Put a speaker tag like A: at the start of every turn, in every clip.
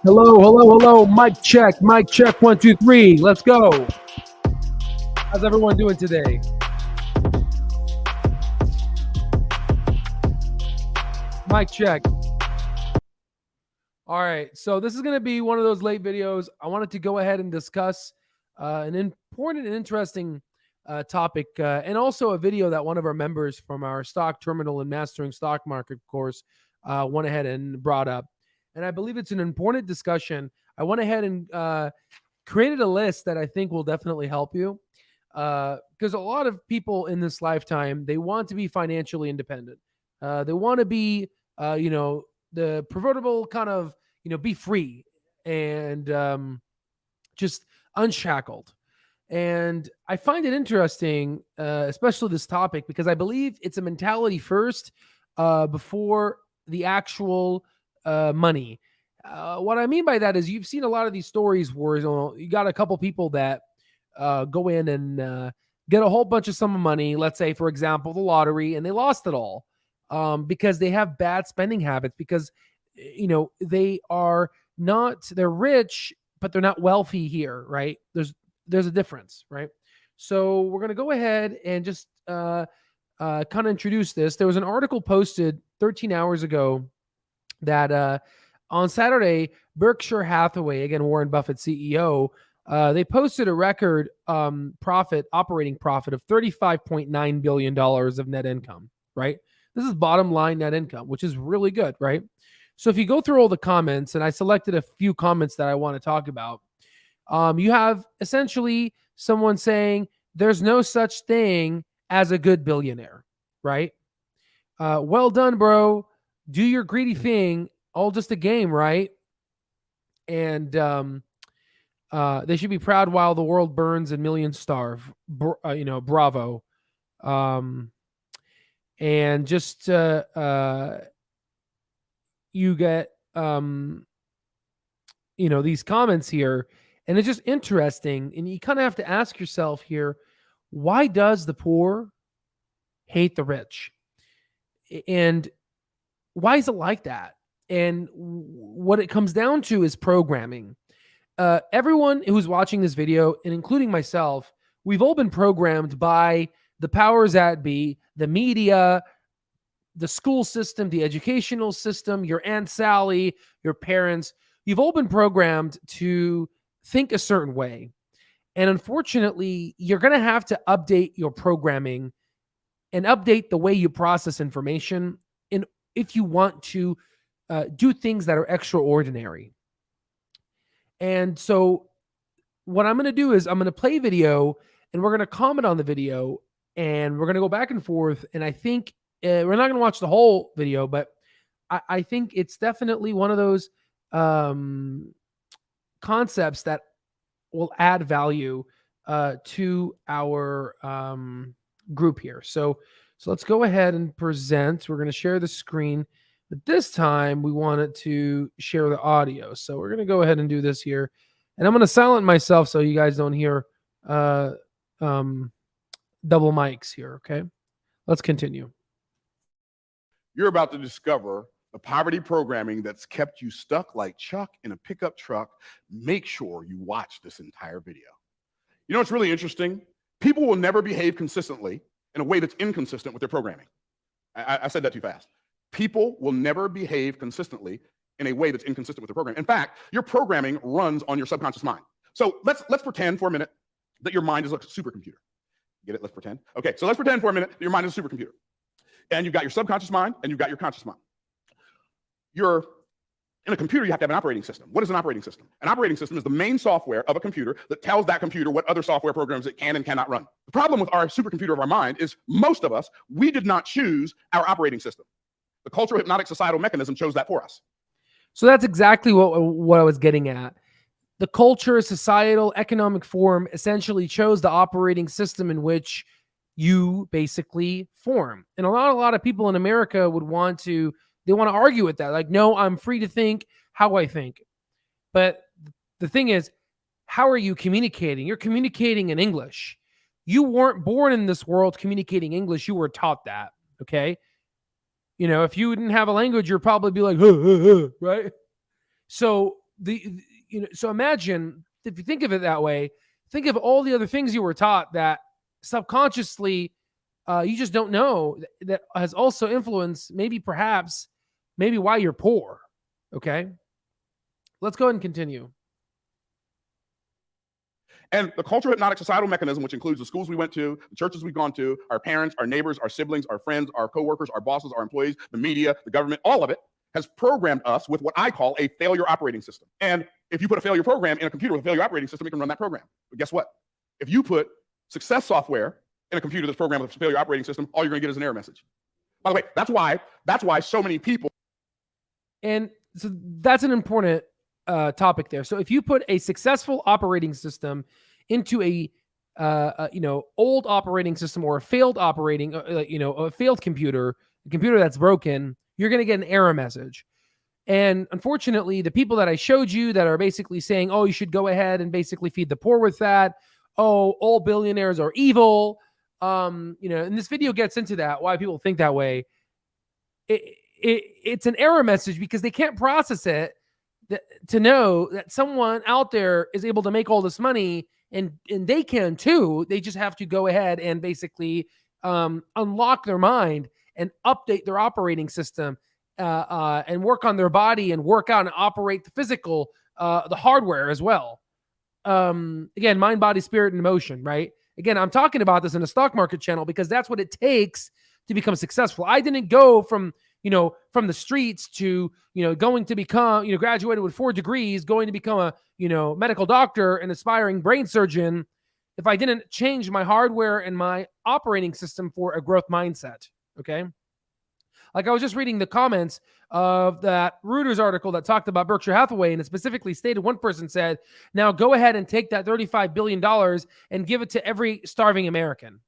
A: Hello, hello, hello. Mic check, 1, 2, 3. Let's go. How's everyone doing today? Mic check. All right, so this is going to be one of those late videos. I wanted to go ahead and discuss an important and interesting topic, and also a video that one of our members from our stock terminal and mastering stock market course went ahead and brought up. And I believe it's an important discussion. I went ahead and created a list that I think will definitely help you, because a lot of people in this lifetime, they want to be financially independent. They want to be, the proverbial kind of, be free and just unshackled. And I find it interesting, especially this topic, because I believe it's a mentality first before the actual money. What I mean by that is you've seen a lot of these stories where you got a couple people that go in and get a whole bunch of sum of money, let's say, for example, the lottery, and they lost it all because they have bad spending habits, because, they're rich, but they're not wealthy here, right? There's a difference, right? So we're going to go ahead and just kind of introduce this. There was an article posted 13 hours ago that on Saturday, Berkshire Hathaway, again, Warren Buffett CEO, they posted a record operating profit of $35.9 billion of net income, right? This is bottom line net income, which is really good, right? So if you go through all the comments, and I selected a few comments that I want to talk about, you have essentially someone saying there's no such thing as a good billionaire, right? Well done, bro. Do your greedy thing. All just a game, right? And they should be proud while the world burns and millions starve. Bravo. And just you get these comments here, and it's just interesting. And you kind of have to ask yourself here, why does the poor hate the rich? And why is it like that? And what it comes down to is programming. Everyone who's watching this video, and including myself, we've all been programmed by the powers that be, the media, the school system, the educational system, your Aunt Sally, your parents. You've all been programmed to think a certain way. And unfortunately, you're going to have to update your programming and update the way you process information if you want to do things that are extraordinary. And so what I'm going to do is I'm going to play video, and we're going to comment on the video, and we're going to go back and forth. And I think we're not going to watch the whole video, but I think it's definitely one of those concepts that will add value to our group here. So let's go ahead and present. We're going to share the screen, but this time we wanted to share the audio. So we're going to go ahead and do this here, and I'm going to silence myself so you guys don't hear double mics here. Okay, let's continue.
B: You're about to discover the poverty programming that's kept you stuck like Chuck in a pickup truck. Make sure you watch this entire video. You know what's really interesting? People will never behave consistently in a way that's inconsistent with their programming. I said that too fast. People will never behave consistently in a way that's inconsistent with their programming. In fact, your programming runs on your subconscious mind. So let's pretend for a minute that your mind is a supercomputer. Get it? Let's pretend. Okay, so let's pretend for a minute that your mind is a supercomputer. And you've got your subconscious mind, and you've got your conscious mind. You're in a computer, you have to have an operating system. What is an operating system? An operating system is the main software of a computer that tells that computer what other software programs it can and cannot run. The problem with our supercomputer of our mind is most of us, we did not choose our operating system. The cultural hypnotic societal mechanism chose that for us.
A: So that's exactly what I was getting at. The culture, societal, economic form essentially chose the operating system in which you basically form. And a lot of people in America would want to argue with that. Like, no, I'm free to think how I think. But the thing is, how are you communicating? You're communicating in English. You weren't born in this world communicating English. You were taught that. Okay. If you didn't have a language, you'd probably be like, right? So so imagine if you think of it that way, think of all the other things you were taught that subconsciously you just don't know that has also influenced maybe why you're poor. Okay, let's go ahead and continue.
B: And the cultural hypnotic societal mechanism, which includes the schools we went to, the churches we've gone to, our parents, our neighbors, our siblings, our friends, our coworkers, our bosses, our employees, the media, the government, all of it has programmed us with what I call a failure operating system. And if you put a failure program in a computer with a failure operating system, it can run that program. But guess what? If you put success software in a computer that's programmed with a failure operating system, all you're going to get is an error message. By the way, that's why so many people.
A: And so that's an important topic there. So if you put a successful operating system into a old operating system or a failed operating, a failed computer, a computer that's broken, you're going to get an error message. And unfortunately, the people that I showed you that are basically saying, oh, you should go ahead and basically feed the poor with that. Oh, all billionaires are evil. And this video gets into that, why people think that way. It's an error message because they can't process it to know that someone out there is able to make all this money, and they can too. They just have to go ahead and basically unlock their mind and update their operating system and work on their body and work out and operate the physical, the hardware as well. Again, mind, body, spirit, and emotion, right? Again, I'm talking about this in a stock market channel because that's what it takes to become successful. I didn't go from the streets to, going to become, graduated with 4 degrees, going to become a, medical doctor and aspiring brain surgeon if I didn't change my hardware and my operating system for a growth mindset. Okay. Like I was just reading the comments of that Reuters article that talked about Berkshire Hathaway, and it specifically stated, one person said, now go ahead and take that $35 billion and give it to every starving American,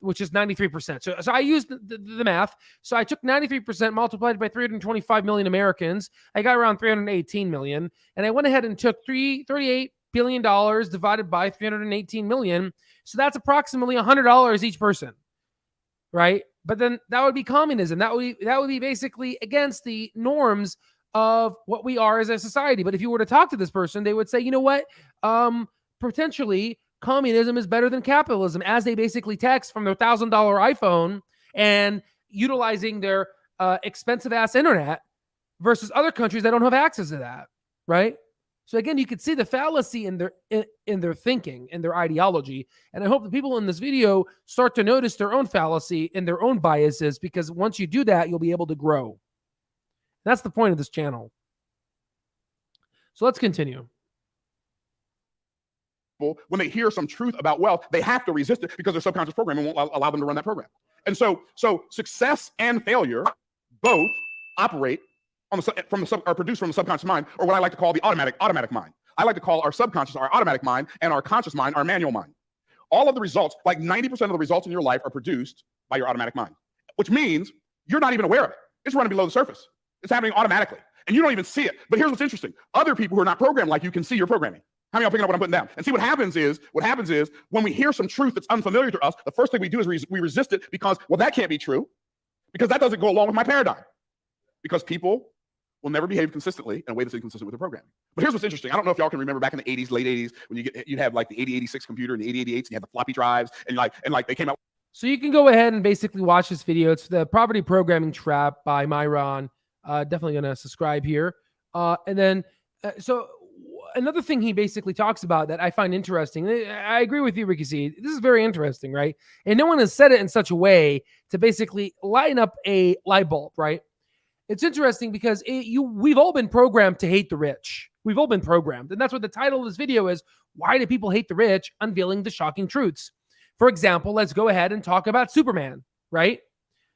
A: which is 93%. So I used the math. So I took 93%, multiplied by 325 million Americans. I got around 318 million. And I went ahead and took $38 billion divided by 318 million. So that's approximately $100 each person, right? But then that would be communism. That would be basically against the norms of what we are as a society. But if you were to talk to this person, they would say, you know what? Potentially, communism is better than capitalism, as they basically text from their $1,000 iPhone and utilizing their expensive ass internet versus other countries that don't have access to that, right? So again, you could see the fallacy in their thinking, in their ideology. And I hope the people in this video start to notice their own fallacy and their own biases, because once you do that, you'll be able to grow. That's the point of this channel. So let's continue.
B: When they hear some truth about wealth, they have to resist it because their subconscious programming won't allow them to run that program. And so success and failure both operate are produced from the subconscious mind, or what I like to call the automatic mind. I like to call our subconscious our automatic mind, and our conscious mind our manual mind. All of the results, like 90% of the results in your life, are produced by your automatic mind, which means you're not even aware of it. It's running below the surface. It's happening automatically, and you don't even see it. But here's what's interesting: other people who are not programmed like you can see your programming. How many of y'all picking up what I'm putting down? And see, what happens is when we hear some truth that's unfamiliar to us, the first thing we do is we resist it because, well, that can't be true, because that doesn't go along with my paradigm. Because people will never behave consistently in a way that's inconsistent with their programming. But here's what's interesting. I don't know if y'all can remember back in the 80s, late 80s, when you'd have like the 8086 computer and the 8088s, and you had the floppy drives, and like they came out.
A: So you can go ahead and basically watch this video. It's the Poverty Programming Trap by Myron. Definitely going to subscribe here. And then, so another thing he basically talks about that I find interesting, I agree with you, Ricky C. This is very interesting, right? And no one has said it in such a way to basically lighten up a light bulb, right? It's interesting because we've all been programmed to hate the rich. We've all been programmed. And that's what the title of this video is: why do people hate the rich? Unveiling the shocking truths. For example, let's go ahead and talk about Superman, right?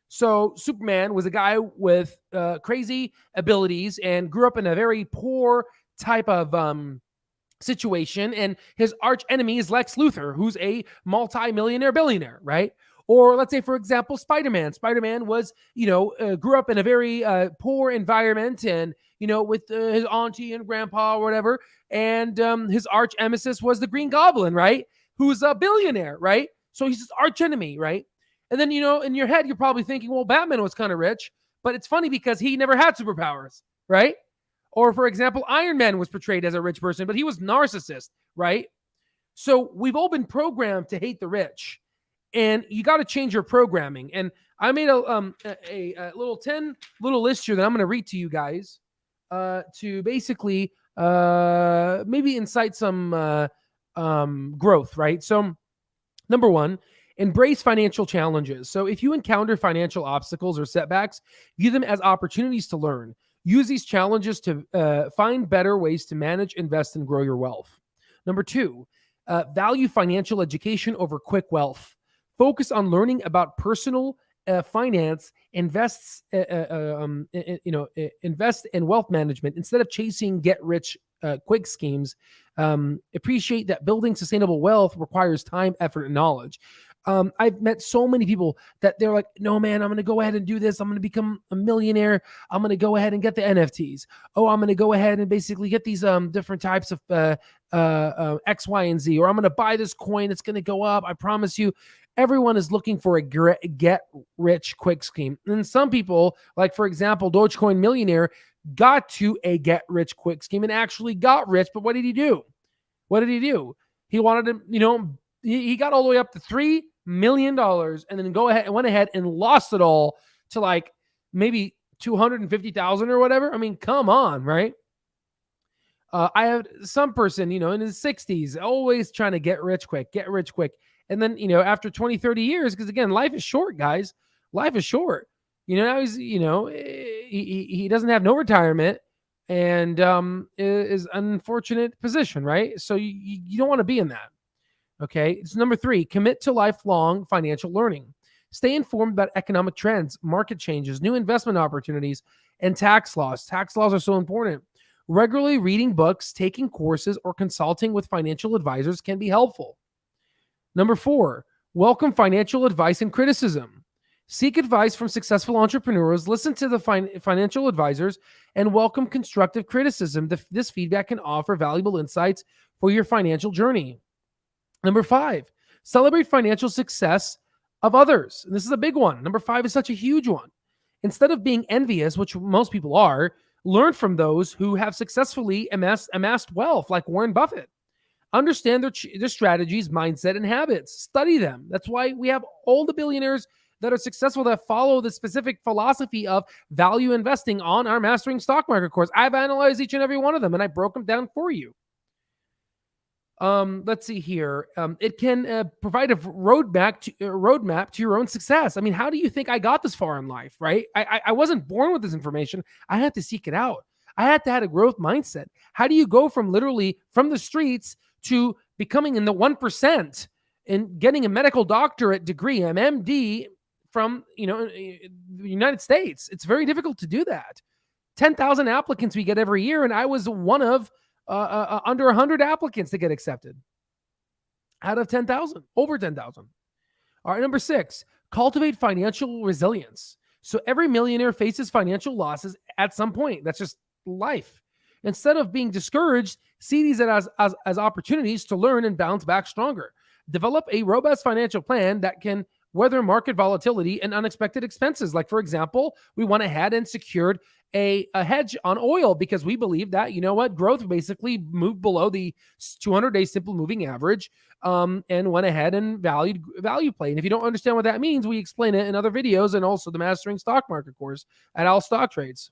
A: So Superman was a guy with crazy abilities and grew up in a very poor type of situation. And his arch enemy is Lex Luthor, who's a multi-millionaire billionaire, right? Or let's say, for example, Spider-Man. Spider-Man was, grew up in a very poor environment, and, with his auntie and grandpa or whatever. And his arch nemesis was the Green Goblin, right? Who's a billionaire, right? So he's his arch enemy, right? And then, in your head, you're probably thinking, well, Batman was kind of rich. But it's funny because he never had superpowers, right? Or, for example, Iron Man was portrayed as a rich person, but he was narcissist, right? So we've all been programmed to hate the rich, and you got to change your programming. And I made a little 10 little list here that I'm going to read to you guys to basically maybe incite some growth, right? So, number one, embrace financial challenges. So if you encounter financial obstacles or setbacks, view them as opportunities to learn. Use these challenges to find better ways to manage, invest, and grow your wealth. Number two, value financial education over quick wealth. Focus on learning about personal finance, invest in wealth management instead of chasing get rich quick schemes. Appreciate that building sustainable wealth requires time, effort, and knowledge. I've met so many people that they're like, no, man, I'm going to go ahead and do this. I'm going to become a millionaire. I'm going to go ahead and get the NFTs. Oh, I'm going to go ahead and basically get these different types of X, Y, and Z. Or I'm going to buy this coin. It's going to go up. I promise you. Everyone is looking for a get rich quick scheme. And some people, like, for example, Dogecoin Millionaire, got to a get rich quick scheme and actually got rich. But what did he do? What did he do? He wanted to, he got all the way up to $3 million and then went ahead and lost it all to like maybe 250,000 or whatever. I mean, come on, right? I have some person, in his 60s, always trying to get rich quick. And then, after 20, 30 years, because again, life is short, guys. Life is short. Now he's, he doesn't have no retirement and is an unfortunate position, right? So you don't want to be in that. Okay. It's number three, commit to lifelong financial learning. Stay informed about economic trends, market changes, new investment opportunities, and tax laws. Tax laws are so important. Regularly reading books, taking courses, or consulting with financial advisors can be helpful. Number four, welcome financial advice and criticism. Seek advice from successful entrepreneurs, listen to the financial advisors, and welcome constructive criticism. This feedback can offer valuable insights for your financial journey. Number five, celebrate financial success of others. And this is a big one. Number five is such a huge one. Instead of being envious, which most people are, learn from those who have successfully amassed wealth, like Warren Buffett. Understand their strategies, mindset, and habits. Study them. That's why we have all the billionaires that are successful that follow the specific philosophy of value investing on our Mastering Stock Market course. I've analyzed each and every one of them, and I broke them down for you. Let's see here. It can provide a roadmap to your own success. I mean, how do you think I got this far in life, right? I wasn't born with this information. I had to seek it out. I had to have a growth mindset. How do you go from literally from the streets to becoming in the 1% and getting a medical doctorate degree, an MD from, the United States? It's very difficult to do that. 10,000 applicants we get every year, and I was one of under 100 applicants to get accepted out of 10,000, over 10,000. All right, number six, cultivate financial resilience. So every millionaire faces financial losses at some point. That's just life. Instead of being discouraged, see these as opportunities to learn and bounce back stronger. Develop a robust financial plan that can weather market volatility and unexpected expenses. Like, for example, we went ahead and secured a hedge on oil because we believe that, growth basically moved below the 200-day simple moving average and went ahead and value play. And if you don't understand what that means, we explain it in other videos and also the Mastering Stock Market course at All Stock Trades.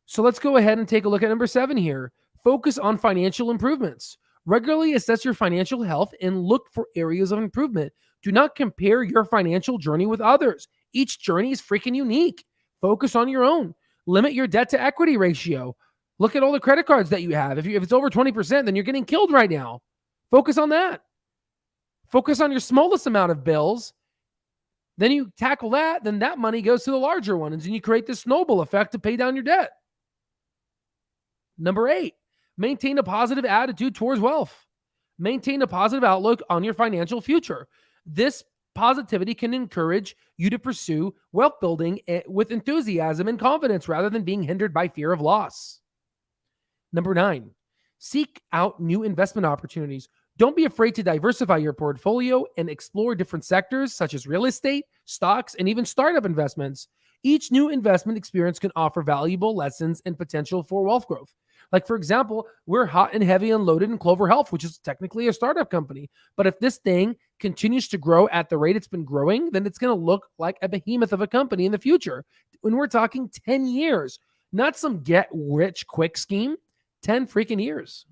A: So let's go ahead and take a look at number 7 here. Focus on financial improvements. Regularly assess your financial health and look for areas of improvement. Do not compare your financial journey with others. Each journey is freaking unique. Focus on your own. Limit your debt to equity ratio. Look at all the credit cards that you have. If it's over 20%, then you're getting killed right now. Focus on that. Focus on your smallest amount of bills. Then you tackle that, then that money goes to the larger ones, and you create this snowball effect to pay down your debt. Number 8, maintain a positive attitude towards wealth. Maintain a positive outlook on your financial future. This positivity can encourage you to pursue wealth building with enthusiasm and confidence rather than being hindered by fear of loss. Number 9, seek out new investment opportunities. Don't be afraid to diversify your portfolio and explore different sectors such as real estate, stocks, and even startup investments. Each new investment experience can offer valuable lessons and potential for wealth growth. Like, for example, we're hot and heavy and loaded in Clover Health, which is technically a startup company. But if this thing continues to grow at the rate it's been growing, then it's going to look like a behemoth of a company in the future. When we're talking 10 years, not some get rich quick scheme, 10 freaking years.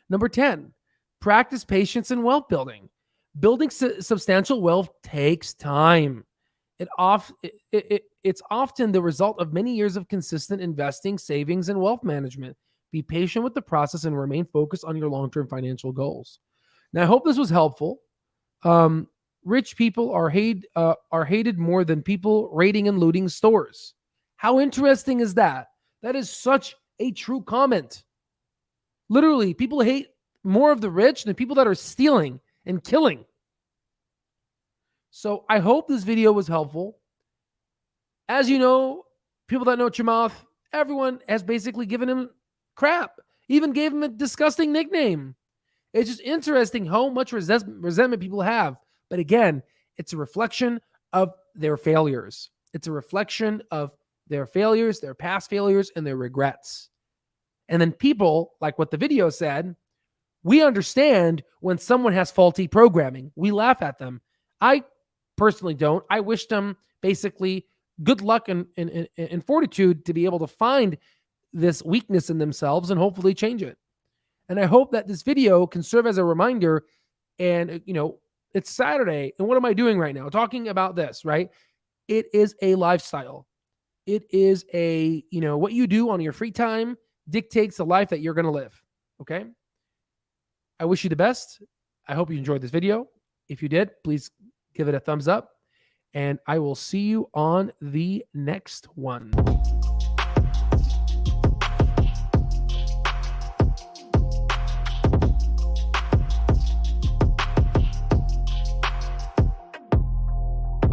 A: Number 10, practice patience and wealth building. Building substantial wealth takes time. It's often the result of many years of consistent investing, savings, and wealth management. Be patient with the process and remain focused on your long-term financial goals. Now, I hope this was helpful. Rich people are hated more than people raiding and looting stores. How interesting is that? That is such a true comment. Literally, people hate more of the rich than people that are stealing and killing. So I hope this video was helpful. As you know, people that know Chamath, everyone has basically given him crap, even gave him a disgusting nickname. It's just interesting how much resentment people have. But again, it's a reflection of their failures. It's a reflection of their failures, their past failures, and their regrets. And then people, like what the video said, we understand when someone has faulty programming. We laugh at them. I personally don't. I wish them basically good luck and fortitude to be able to find this weakness in themselves and hopefully change it. And I hope that this video can serve as a reminder. And, it's Saturday. And what am I doing right now? Talking about this, right? It is a lifestyle. It is what you do on your free time dictates the life that you're going to live. Okay. I wish you the best. I hope you enjoyed this video. If you did, please give it a thumbs up. And I will see you on the next one.